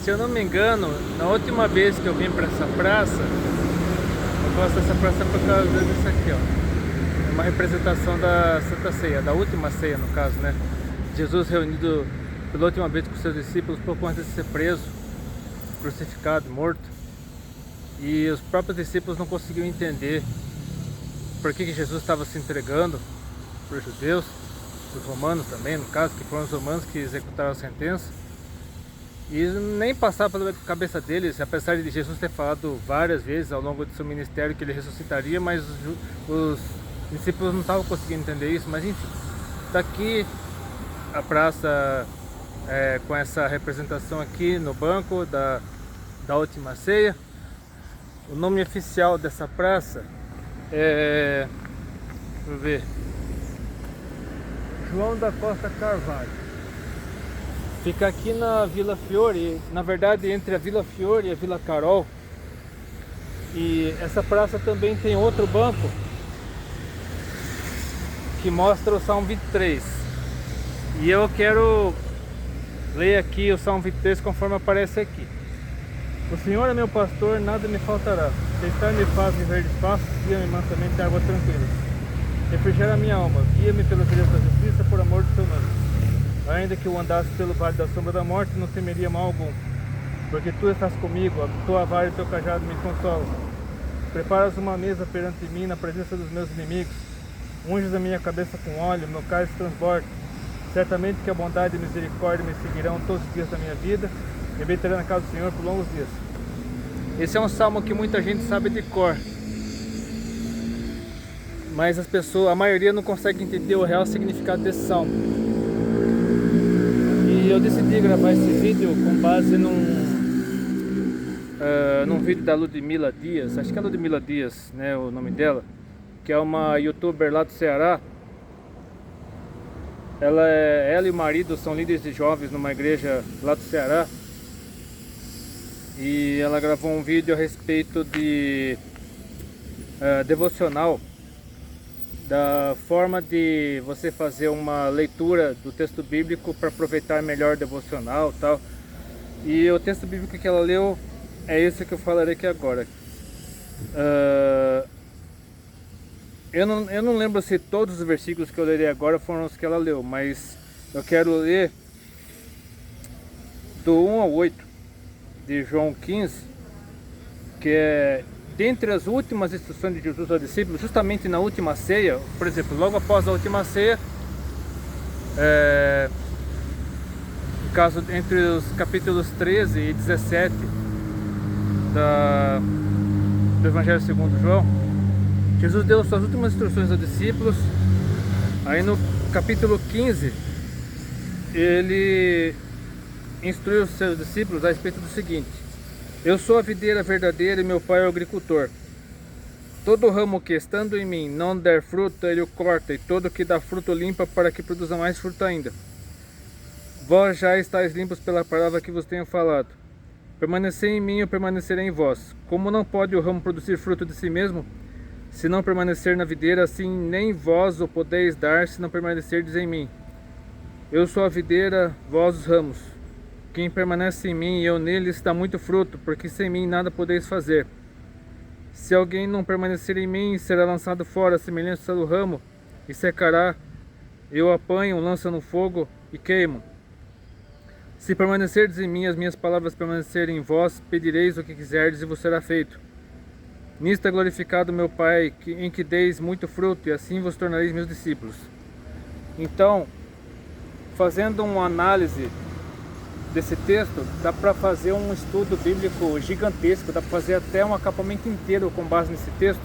Se eu não me engano, na última vez que eu vim para essa praça, eu gosto dessa praça por causa disso aqui, ó. É uma representação da Santa Ceia, da última ceia no caso, né? Jesus reunido pela última vez com seus discípulos, pouco antes de ser preso, crucificado, morto. E os próprios discípulos não conseguiam entender por que Jesus estava se entregando para os judeus, para os romanos também, no caso, que foram os romanos que executaram a sentença. E nem passava pela cabeça deles, apesar de Jesus ter falado várias vezes ao longo de seu ministério que ele ressuscitaria, mas os discípulos não estavam conseguindo entender isso. Mas enfim, está aqui a praça com essa representação aqui no banco da última ceia. O nome oficial dessa praça é, deixa eu ver, João da Costa Carvalho. Fica aqui na Vila Fiore, na verdade entre a Vila Fiore e a Vila Carol. E essa praça também tem outro banco que mostra o Salmo 23. E eu quero ler aqui o Salmo 23 conforme aparece aqui. O Senhor é meu pastor, nada me faltará. Deitar-me faz em verdes pastos, guia-me mansamente a águas tranquilas. Refrigera a minha alma, guia-me pelos veredas da justiça, por amor do teu nome. Ainda que eu andasse pelo vale da sombra da morte, não temeria mal algum, porque tu estás comigo, a tua vara e o teu cajado me consolam. Preparas uma mesa perante mim na presença dos meus inimigos, unges a minha cabeça com óleo, meu cálice transborda. Certamente que a bondade e a misericórdia me seguirão todos os dias da minha vida, e habitarei na casa do Senhor por longos dias. Esse é um salmo que muita gente sabe de cor, mas a maioria não consegue entender o real significado desse salmo. E eu decidi gravar esse vídeo com base num vídeo da Ludmila Dias, acho que é Ludmila Dias, né, o nome dela, que é uma youtuber lá do Ceará. Ela e o marido são líderes de jovens numa igreja lá do Ceará. E ela gravou um vídeo a respeito de devocional, da forma de você fazer uma leitura do texto bíblico para aproveitar melhor o devocional e tal. E o texto bíblico que ela leu é esse que eu falarei aqui agora. Eu não lembro se todos os versículos que eu lerei agora foram os que ela leu, mas eu quero ler do 1 ao 8 de João 15, que é dentre as últimas instruções de Jesus aos discípulos, justamente na última ceia. Por exemplo, logo após a última ceia, no caso entre os capítulos 13 e 17 do Evangelho segundo João, Jesus deu suas últimas instruções aos discípulos. Aí no capítulo 15, ele instruiu os seus discípulos a respeito do seguinte: eu sou a videira verdadeira e meu pai é o agricultor. Todo ramo que, estando em mim, não der fruto, ele o corta, e todo que dá fruto limpa, para que produza mais fruto ainda. Vós já estáis limpos pela palavra que vos tenho falado. Permanecei em mim, eu permanecerei em vós. Como não pode o ramo produzir fruto de si mesmo, se não permanecer na videira, assim nem vós o podeis dar, se não permanecerdes em mim. Eu sou a videira, vós os ramos. Quem permanece em mim e eu nele está muito fruto, porque sem mim nada podeis fazer. Se alguém não permanecer em mim, será lançado fora, semelhante ao ramo, e secará. Eu apanho, lanço no fogo e queimo. Se permanecerdes em mim, as minhas palavras permanecerem em vós, pedireis o que quiserdes e vos será feito. Nisto é glorificado meu Pai, em que deis muito fruto, e assim vos tornareis meus discípulos. Então, fazendo uma análise desse texto, dá para fazer um estudo bíblico gigantesco, dá para fazer até um acampamento inteiro com base nesse texto.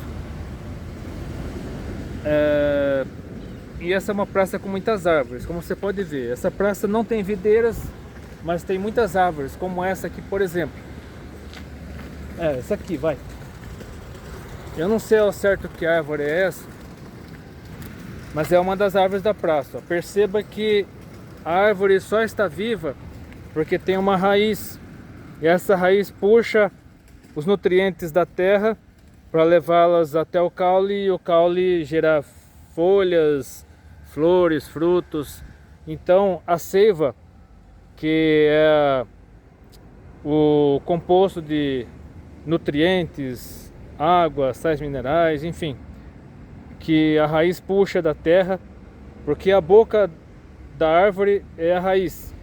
E essa é uma praça com muitas árvores, como você pode ver. Essa praça não tem videiras, mas tem muitas árvores, como essa aqui, por exemplo. Essa aqui, vai. Eu não sei ao certo que árvore é essa, mas é uma das árvores da praça. Perceba que a árvore só está viva porque tem uma raiz, e essa raiz puxa os nutrientes da terra para levá-las até o caule, e o caule gera folhas, flores, frutos. Então a seiva, que é o composto de nutrientes, água, sais minerais, enfim, que a raiz puxa da terra, porque a boca da árvore é a raiz.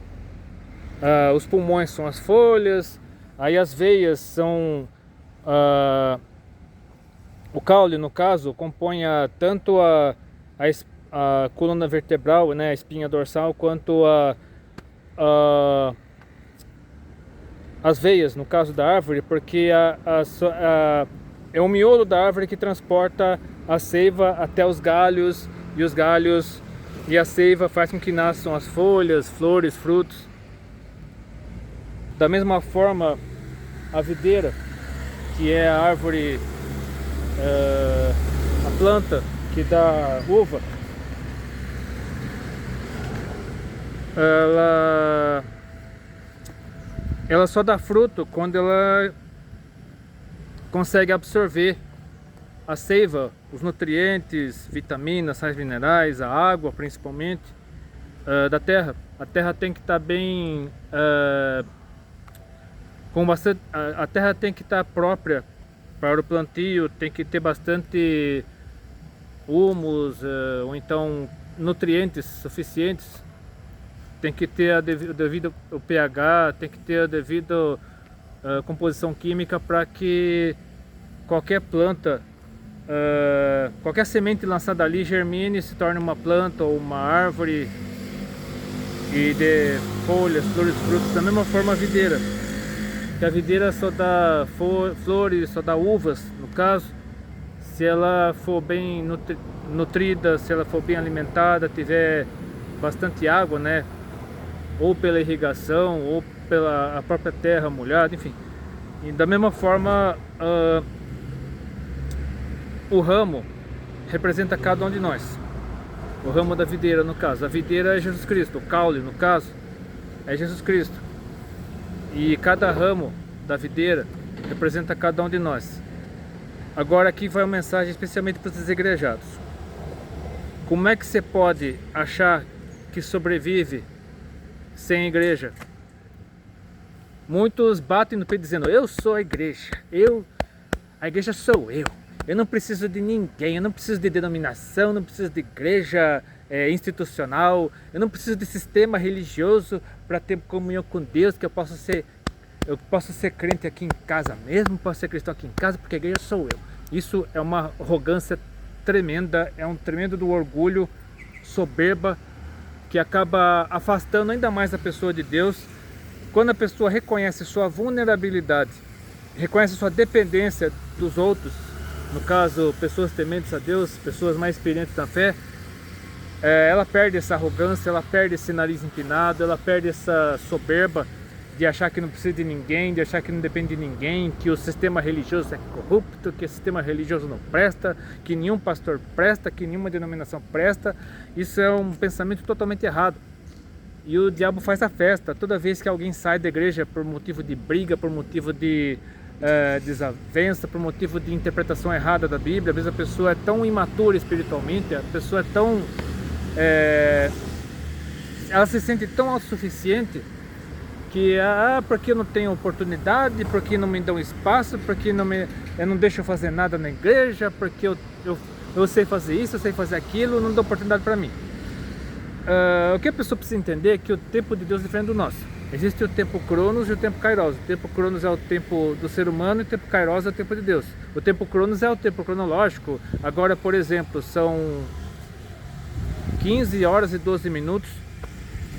Os pulmões são as folhas, aí as veias são o caule, no caso, compõe tanto a coluna vertebral, né, a espinha dorsal, quanto as veias, no caso da árvore, porque é o miolo da árvore que transporta a seiva até os galhos, e os galhos e a seiva faz com que nasçam as folhas, flores, frutos. Da mesma forma, a videira, que é a árvore, a planta que dá uva, ela só dá fruto quando ela consegue absorver a seiva, os nutrientes, vitaminas, sais minerais, a água principalmente, da terra. A terra tem que estar bem, a terra tem que estar própria para o plantio, tem que ter bastante humus, ou então nutrientes suficientes, tem que ter o devido o pH, tem que ter a devida composição química para que qualquer planta, qualquer semente lançada ali germine e se torne uma planta ou uma árvore e dê folhas, flores, frutos. Da mesma forma a videira, que a videira só dá flores, só dá uvas, no caso, se ela for bem nutrida, se ela for bem alimentada, tiver bastante água, né, ou pela irrigação, ou pela própria terra molhada, enfim. E da mesma forma, o ramo representa cada um de nós. O ramo da videira, no caso, a videira é Jesus Cristo, o caule, no caso, é Jesus Cristo. E cada ramo da videira representa cada um de nós. Agora aqui vai uma mensagem especialmente para os desigrejados. Como é que você pode achar que sobrevive sem igreja? Muitos batem no peito dizendo: eu sou a igreja, a igreja sou eu não preciso de ninguém, eu não preciso de denominação, não preciso de igreja institucional, eu não preciso de sistema religioso para ter comunhão com Deus, que eu posso ser crente aqui em casa mesmo, posso ser cristão aqui em casa, porque a igreja sou eu. Isso é uma arrogância tremenda, é um tremendo do orgulho, soberba, que acaba afastando ainda mais a pessoa de Deus. Quando a pessoa reconhece sua vulnerabilidade, reconhece sua dependência dos outros, no caso, pessoas tementes a Deus, pessoas mais experientes na fé, ela perde essa arrogância, ela perde esse nariz empinado, ela perde essa soberba de achar que não precisa de ninguém, de achar que não depende de ninguém, que o sistema religioso é corrupto, que o sistema religioso não presta, que nenhum pastor presta, que nenhuma denominação presta. Isso é um pensamento totalmente errado. E o diabo faz a festa toda vez que alguém sai da igreja por motivo de briga, por motivo de desavença, por motivo de interpretação errada da Bíblia. Às vezes a pessoa é tão imatura espiritualmente, a pessoa é tão... ela se sente tão autossuficiente que porque eu não tenho oportunidade, porque não me dão espaço, porque eu não deixo fazer nada na igreja, porque eu sei fazer isso, eu sei fazer aquilo, não dá oportunidade para mim. O que a pessoa precisa entender é que o tempo de Deus é diferente do nosso. Existe o tempo Cronos e o tempo Kairos. O tempo Cronos é o tempo do ser humano e o tempo Kairos é o tempo de Deus. O tempo Cronos é o tempo cronológico. Agora, por exemplo, são 15 horas e 12 minutos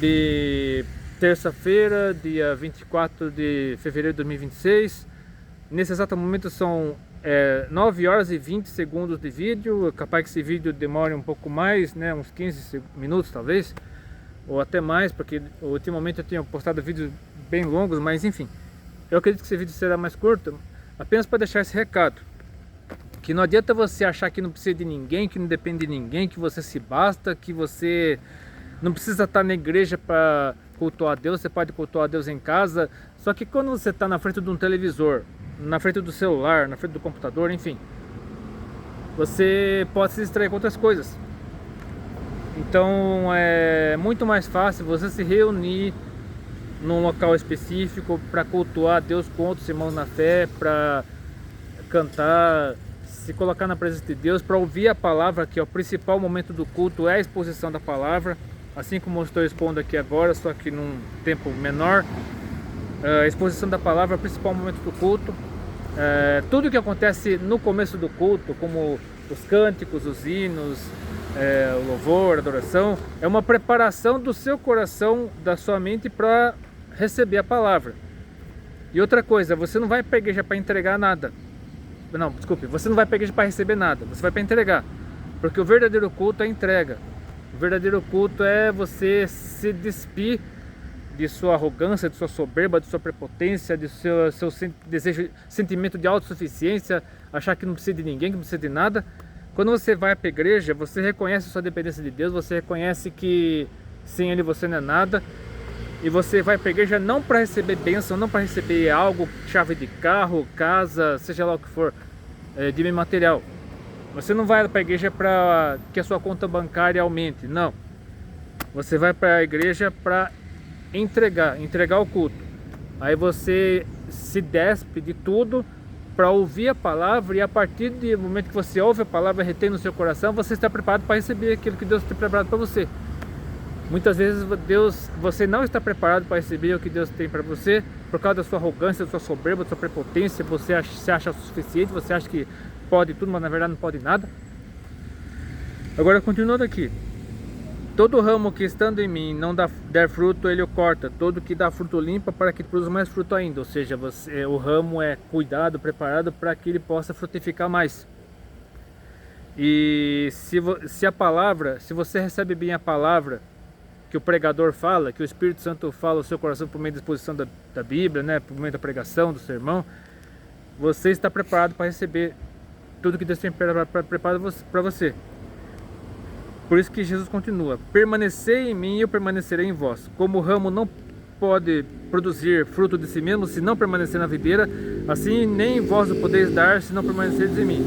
de terça-feira, dia 24 de fevereiro de 2026. Nesse exato momento são 9 horas e 20 segundos de vídeo. Capaz que esse vídeo demore um pouco mais, né? Uns 15 minutos talvez, ou até mais, porque ultimamente eu tenho postado vídeos bem longos, mas enfim, eu acredito que esse vídeo será mais curto, apenas para deixar esse recado, que não adianta você achar que não precisa de ninguém, que não depende de ninguém, que você se basta, que você não precisa estar na igreja para cultuar a Deus, você pode cultuar a Deus em casa. Só que quando você está na frente de um televisor, na frente do celular, na frente do computador, enfim, você pode se distrair com outras coisas. Então é muito mais fácil você se reunir num local específico para cultuar a Deus com outros irmãos na fé, para cantar, se colocar na presença de Deus, para ouvir a palavra, que é o principal momento do culto, é a exposição da palavra, assim como eu estou expondo aqui agora, só que num tempo menor. A exposição da palavra é o principal momento do culto. Tudo que acontece no começo do culto, como os cânticos, os hinos, o louvor, a adoração, é uma preparação do seu coração, da sua mente, para receber a palavra. E outra coisa, você não vai para a igreja para entregar nada. Não, desculpe, você não vai para a igreja para receber nada, você vai para entregar. Porque o verdadeiro culto é entrega. O verdadeiro culto é você se despir de sua arrogância, de sua soberba, de sua prepotência, de seu desejo, sentimento de autossuficiência, achar que não precisa de ninguém, que não precisa de nada. Quando você vai para a igreja, você reconhece a sua dependência de Deus, você reconhece que sem Ele você não é nada. E você vai para a igreja não para receber bênção, não para receber algo, chave de carro, casa, seja lá o que for, de bem material. Você não vai para a igreja para que a sua conta bancária aumente, não. Você vai para a igreja para entregar o culto. Aí você se despe de tudo para ouvir a palavra, e a partir do momento que você ouve a palavra, retém no seu coração, você está preparado para receber aquilo que Deus tem preparado para você. Muitas vezes você não está preparado para receber o que Deus tem para você por causa da sua arrogância, da sua soberba, da sua prepotência. Você se acha suficiente, você acha que pode tudo, mas na verdade não pode nada. Agora, continuando aqui. Todo ramo que estando em mim não der fruto, ele o corta. Todo que dá fruto limpa, para que produza mais fruto ainda. Ou seja, o ramo é cuidado, preparado para que ele possa frutificar mais. E se você recebe bem a palavra que o pregador fala, que o Espírito Santo fala ao seu coração por meio da exposição da Bíblia, né, por meio da pregação, do sermão, você está preparado para receber tudo que Deus tem preparado para você. Por isso que Jesus continua: permanecei em mim e eu permanecerei em vós. Como o ramo não pode produzir fruto de si mesmo se não permanecer na videira, assim nem vós o podeis dar se não permanecerdes em mim.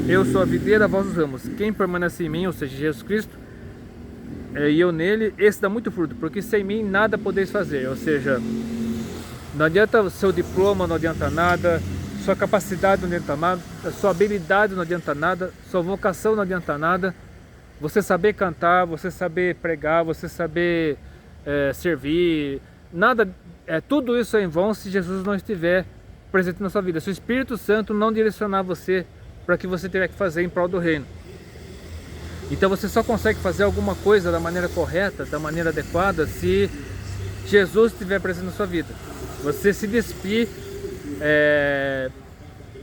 Eu sou a videira, vós os ramos. Quem permanece em mim, ou seja, Jesus Cristo, e eu nele, esse dá muito fruto, porque sem mim nada podeis fazer. Ou seja, não adianta o seu diploma, não adianta nada, sua capacidade não adianta nada, sua habilidade não adianta nada, sua vocação não adianta nada. Você saber cantar, você saber pregar, você saber servir, nada, tudo isso é em vão se Jesus não estiver presente na sua vida. Se o Espírito Santo não direcionar você para o que você tiver que fazer em prol do reino. Então você só consegue fazer alguma coisa da maneira correta, da maneira adequada, se Jesus estiver presente na sua vida. Você se despir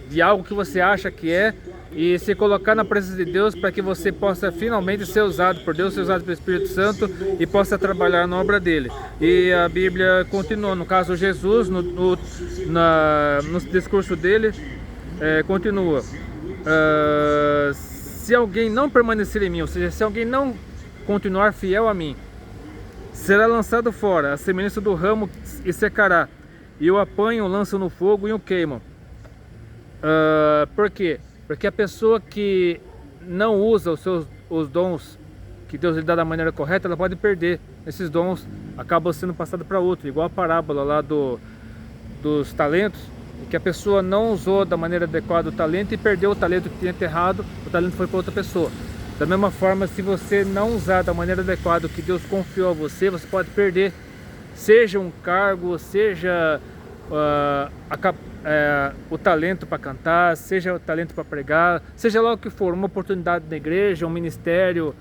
de algo que você acha que é e se colocar na presença de Deus para que você possa finalmente ser usado por Deus, ser usado pelo Espírito Santo e possa trabalhar na obra dele. E a Bíblia continua, no caso Jesus, no discurso dele, continua. Se alguém não permanecer em mim, ou seja, se alguém não continuar fiel a mim, será lançado fora, a semelhança do ramo, e secará. E o apanham, lançam no fogo e o queimam. Por quê? Porque a pessoa que não usa os dons que Deus lhe dá da maneira correta, ela pode perder. Esses dons acabam sendo passados para outro, igual a parábola lá dos talentos, que a pessoa não usou da maneira adequada o talento e perdeu o talento que tinha enterrado, o talento foi para outra pessoa. Da mesma forma, se você não usar da maneira adequada o que Deus confiou a você, você pode perder, seja um cargo, seja o talento para cantar, seja o talento para pregar, seja lá o que for, uma oportunidade na igreja, um ministério,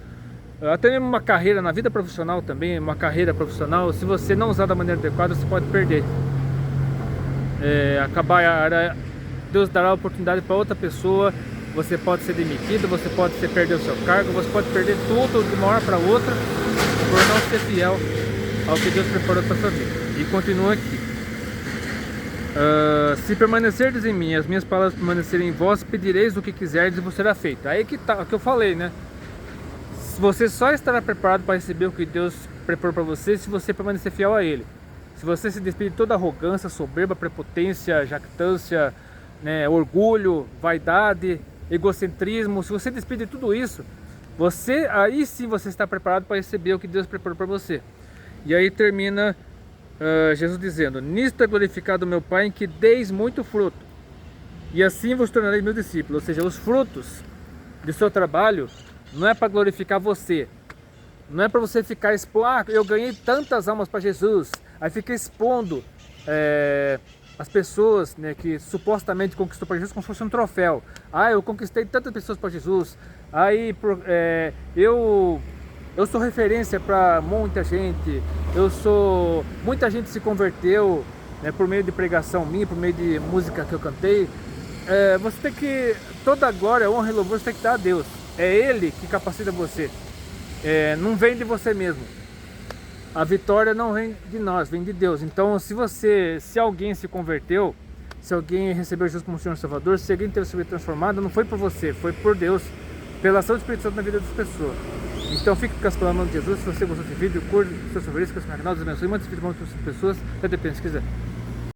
até mesmo uma carreira na vida profissional também, uma carreira profissional. Se você não usar da maneira adequada, você pode perder. Deus dará a oportunidade para outra pessoa, você pode ser demitido, você pode perder o seu cargo, você pode perder tudo de uma hora para outra por não ser fiel ao que Deus preparou para sua vida. E continua aqui: se permanecerdes em mim, as minhas palavras permanecerem em vós, pedireis o que quiserdes e vos será feito. Aí que tá o que eu falei, né? Você só estará preparado para receber o que Deus preparou para você se você permanecer fiel a Ele. Se você se despedir de toda arrogância, soberba, prepotência, jactância, né, orgulho, vaidade, egocentrismo, se você despedir de tudo isso, aí sim você está preparado para receber o que Deus preparou para você. E aí termina Jesus dizendo: nisto é glorificado meu Pai, em que deis muito fruto, e assim vos tornarei meu discípulo. Ou seja, os frutos do seu trabalho não é para glorificar você, não é para você ficar expondo, eu ganhei tantas almas para Jesus, aí fica expondo as pessoas, né, que supostamente conquistou para Jesus como se fosse um troféu. Eu conquistei tantas pessoas para Jesus, aí eu sou referência para muita gente, muita gente se converteu, né, por meio de pregação minha, por meio de música que eu cantei. Você tem que, toda a glória, honra e louvor você tem que dar a Deus. É Ele que capacita você, não vem de você mesmo. A vitória não vem de nós, vem de Deus. Então se alguém se converteu, se alguém recebeu Jesus como Senhor e Salvador, se alguém teve sua vida transformada, não foi por você, foi por Deus, pela ação do Espírito Santo na vida das pessoas. Então fique com as palavras de Jesus. Se você gostou desse vídeo, curte, seus favoritos, que os canal, Deus abençoe, manda esse vídeo para outras pessoas, até depende, se quiser.